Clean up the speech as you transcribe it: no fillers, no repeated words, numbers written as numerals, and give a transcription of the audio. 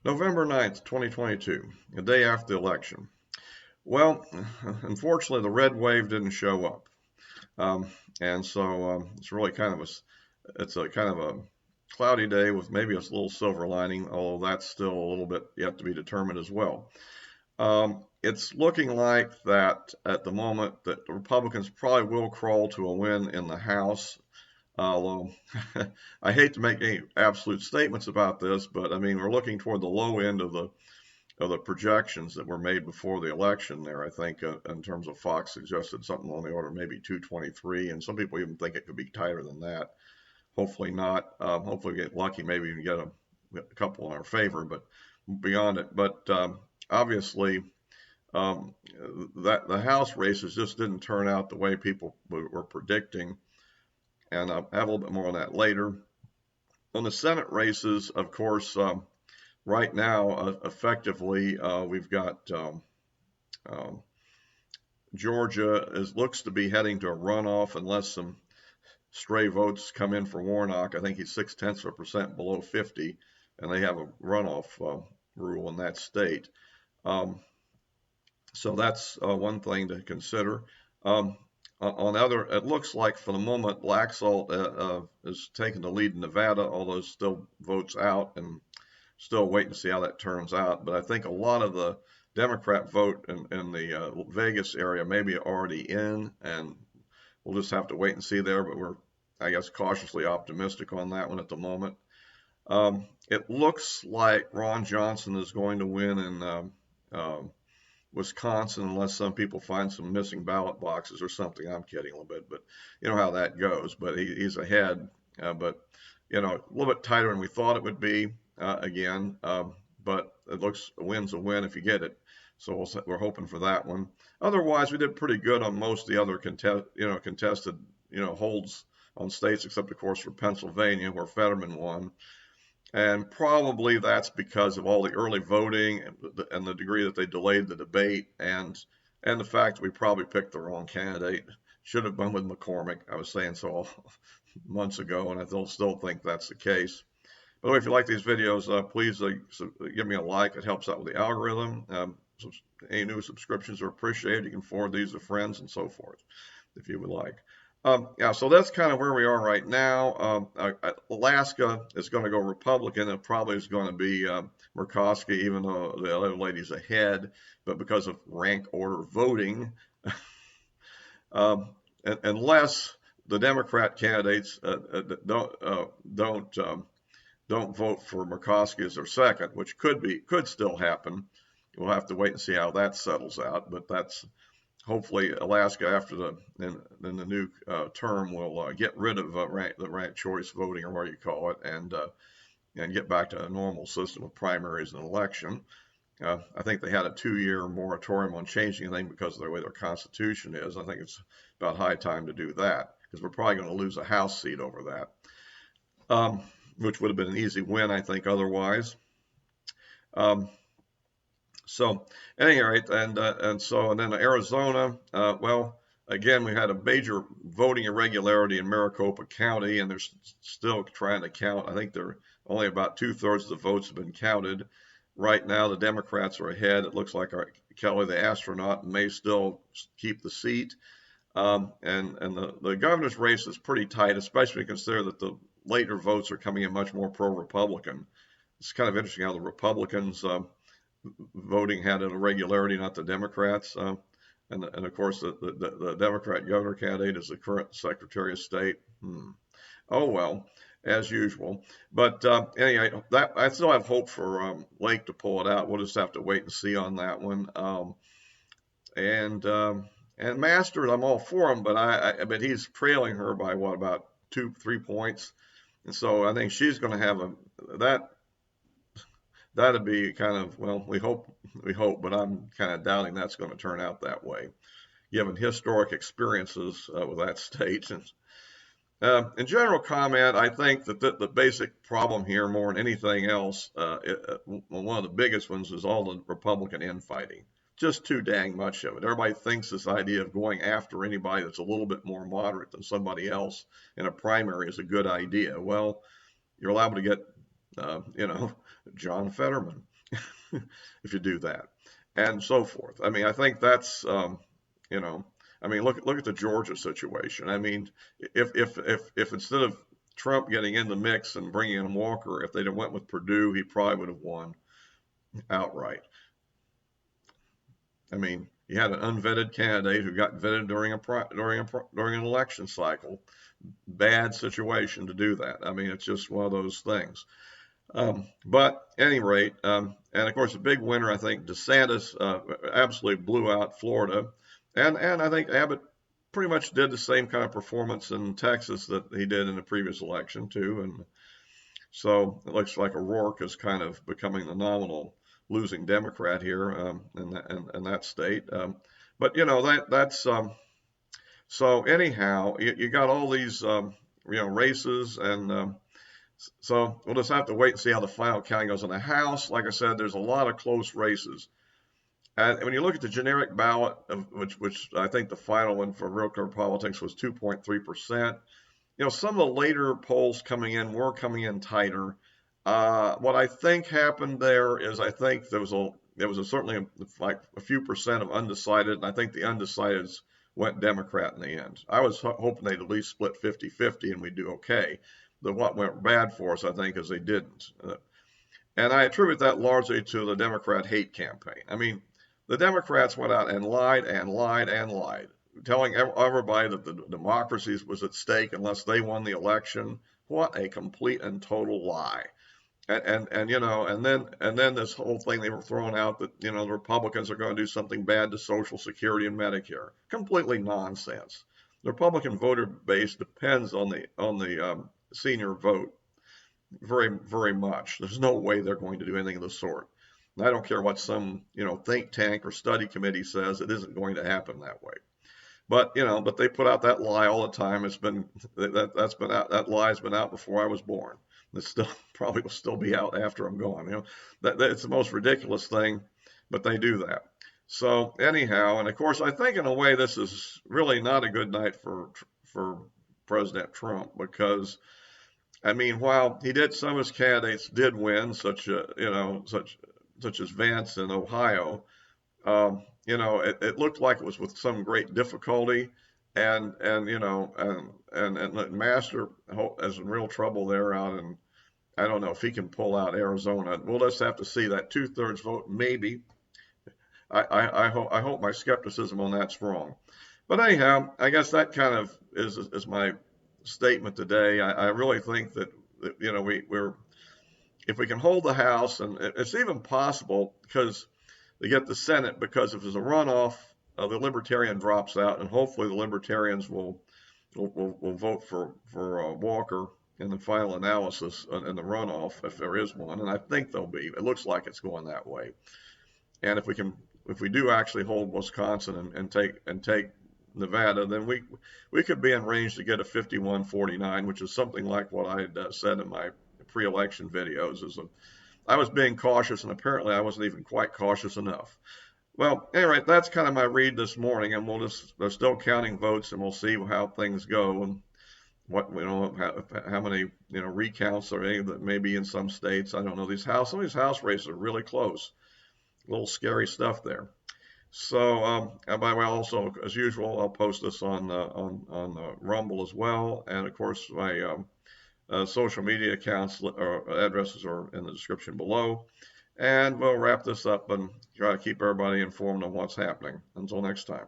November 9th, 2022, the day after the election. Well, unfortunately, the red wave didn't show up. Um, and so it's really it's a kind of a cloudy day with maybe a little silver lining, although that's still a little bit yet to be determined as well. It's looking like that at the moment that the Republicans probably will crawl to a win in the House. Although I hate to make any absolute statements about this, but I mean we're looking toward the low end of the projections that were made before the election. There, I think in terms of Fox suggested something on the order of maybe 223, and some people even think it could be tighter than that. Hopefully not. Hopefully we get lucky, maybe even get a couple in our favor, but beyond it. But obviously um, that the House races just didn't turn out the way people were predicting, and I'll have a little bit more on that later. On the Senate races, of course, right now, effectively, we've got um, Georgia looks to be heading to a runoff unless some stray votes come in for Warnock. I think he's 0.6% below 50, and they have a runoff rule in that state. Um, so that's one thing to consider. Um, on the other, it looks like for the moment, Laxalt is taking the lead in Nevada, although still votes out, and still waiting to see how that turns out. But I think a lot of the Democrat vote in the Vegas area may be already in, and we'll just have to wait and see there. But we're, I guess, cautiously optimistic on that one at the moment. It looks like Ron Johnson is going to win in Wisconsin, unless some people find some missing ballot boxes or something. I'm kidding a little bit, but you know how that goes. But he's ahead, but you know, a little bit tighter than we thought it would be again. But it looks a win's a win if you get it. So we're hoping for that one. Otherwise, we did pretty good on most of the other contested holds on states, except of course for Pennsylvania, where Fetterman won. And probably that's because of all the early voting and the degree that they delayed the debate, and the fact that we probably picked the wrong candidate. Should have been with McCormick. I was saying so months ago, and I still think that's the case. By the way, if you like these videos, please give me a like. It helps out with the algorithm. Any new subscriptions are appreciated. You can forward these to friends and so forth if you would like. Yeah, so that's kind of where we are right now. Alaska is going to go Republican. It probably is going to be Murkowski, even though the other lady's ahead. But because of rank order voting, unless the Democrat candidates don't vote for Murkowski as their second, which could still happen. We'll have to wait and see how that settles out. But that's hopefully Alaska after the new term will get rid of the ranked choice voting, or what you call it, and get back to a normal system of primaries and election. I think they had a 2-year moratorium on changing anything because of the way their constitution is. I think it's about high time to do that, because we're probably going to lose a House seat over that, which would have been an easy win, I think, otherwise. So, at any rate, and then Arizona, well, again, we had a major voting irregularity in Maricopa County, and they're still trying to count. I think they're only about 2/3 of the votes have been counted. Right now, the Democrats are ahead. It looks like Kelly, the astronaut, may still keep the seat. And the governor's race is pretty tight, especially consider that the later votes are coming in much more pro-Republican. It's kind of interesting how the Republicans voting had an irregularity, not the Democrats. And of course, the Democrat governor candidate is the current Secretary of State. Oh well, as usual. But anyway, I still have hope for Lake to pull it out. We'll just have to wait and see on that one. And Masters, I'm all for him, but he's trailing her by what, about 2-3 points, and so I think she's going to have that'd be kind of, well, we hope, but I'm kind of doubting that's going to turn out that way, given historic experiences with that state. And in general comment, I think that the basic problem here, more than anything else, one of the biggest ones is all the Republican infighting. Just too dang much of it. Everybody thinks this idea of going after anybody that's a little bit more moderate than somebody else in a primary is a good idea. Well, you're allowed to get John Fetterman. if you do that, and so forth. I mean, I think that's you know, I mean, look at the Georgia situation. I mean, if instead of Trump getting in the mix and bringing in Walker, if they'd have went with Perdue, he probably would have won outright. I mean, you had an unvetted candidate who got vetted during an election cycle. Bad situation to do that. I mean, it's just one of those things. But at any rate, and of course, the big winner, I think DeSantis absolutely blew out Florida, and I think Abbott pretty much did the same kind of performance in Texas that he did in the previous election too, and so it looks like O'Rourke is kind of becoming the nominal losing Democrat here in that state. But you know that's so anyhow, you got all these races, and so we'll just have to wait and see how the final counting goes. In the House, like I said, there's a lot of close races. And when you look at the generic ballot, which I think the final one for Real Clear Politics was 2.3%. You know, some of the later polls were coming in tighter. What I think happened there is I think there was certainly like a few percent of undecided, and I think the undecideds went Democrat in the end. I was hoping they'd at least split 50-50 and we'd do okay. What went bad for us, I think, is they didn't. And I attribute that largely to the Democrat hate campaign. I mean, the Democrats went out and lied and lied and lied, telling everybody that the democracy was at stake unless they won the election. What a complete and total lie. And you know, and then this whole thing they were throwing out that, you know, the Republicans are going to do something bad to Social Security and Medicare. Completely nonsense. The Republican voter base depends on the senior vote very, very much. There's no way they're going to do anything of the sort. And I don't care what some, you know, think tank or study committee says, it isn't going to happen that way. But, you know, but they put out that lie all the time. It's been that's been out, that lie's been out before I was born. It still probably will still be out after I'm gone. You know, it's the most ridiculous thing, but they do that. So anyhow, and of course, I think in a way this is really not a good night for President Trump, because I mean, while some of his candidates did win, such as Vance in Ohio, you know, it looked like it was with some great difficulty, and you know, and Master is in real trouble there out in, I don't know if he can pull out Arizona. We'll just have to see that 2/3 vote, maybe. I hope my skepticism on that's wrong. But anyhow, I guess that kind of is my statement today. I really think that you know we're if we can hold the House, and it's even possible because they get the Senate, because if there's a runoff, the Libertarian drops out, and hopefully the Libertarians will vote for Walker in the final analysis in the runoff, if there is one, and I think there'll be. It looks like it's going that way. And if we do actually hold Wisconsin and take Nevada, then we could be in range to get a 51-49, which is something like what I had said in my pre-election videos. I was being cautious, and apparently I wasn't even quite cautious enough. Well, anyway, that's kind of my read this morning, and they're still counting votes, and we'll see how things go, and what, you know, how many, you know, recounts or any that maybe in some states. I don't know. Some of these House races are really close. A little scary stuff there. So, and by the way, also as usual, I'll post this on Rumble as well, and of course my social media accounts or addresses are in the description below. And we'll wrap this up and try to keep everybody informed on what's happening. Until next time.